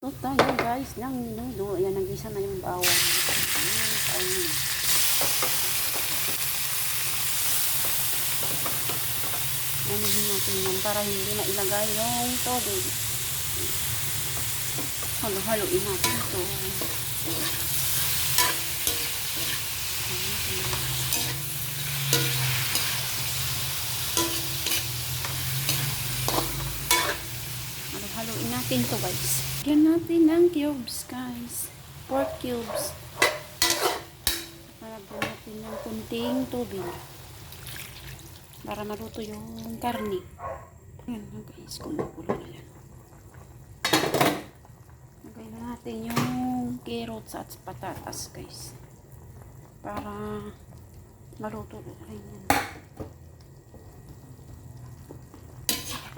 Ito tayo guys ng minudo. Ayan, nag-isa na yung bawang. Ayan, anuhin natin yan para hindi na ilagay yung tubig. Halo-haloin natin ito. Halo-haloin natin ito guys. Lagyan natin ng cubes guys. Pork cubes. Lagyan natin ng kunting tubig para maluto yung karne. Ayan na guys, kumukulo na yan. Lagay na natin yung carrots at patatas guys para maluto na rin yan.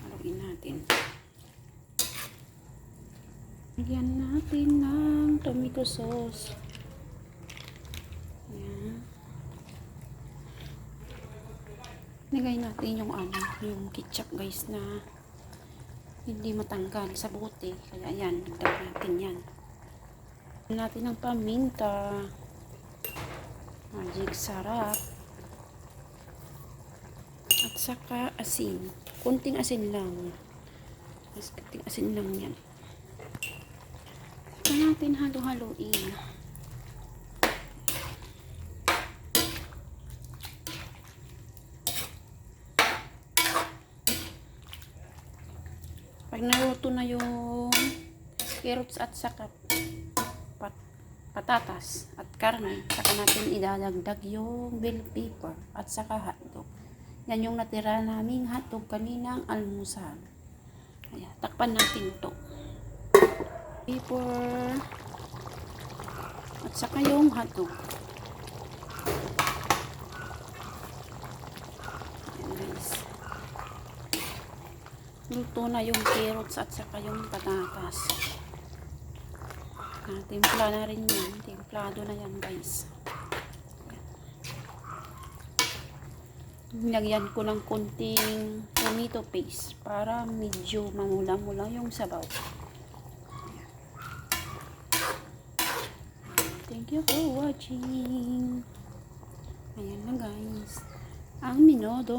Haluin natin. Lagyan natin ng tomato sauce. Ayan. Lagay natin yung ketchup guys na hindi matanggal sa bote. Kaya ayan, dagdag natin yan. Lagyan natin ng paminta. Magic sarap. At saka asin. Kunting asin lang. Kunting asin lang yan. Saka natin halo-haloin. Pag naluto na yung carrots at saka patatas at karne, saka natin idadagdag yung bell pepper at saka hotdog. Yan yung natira naming hotdog kaninang almusal. Ayan, takpan natin ito. Pepper at saka yung hotdog. Ayan guys. Luto na yung carrots at saka yung patatas. Timpla na rin yan. Timplado na yan guys. Nilagyan ko ng konting tomato paste para medyo mamula-mula yung sabaw. Thank you for watching. Ayan na guys. Ang minudo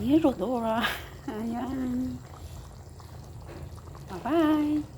ni Rodora. Ayan. Bye-bye.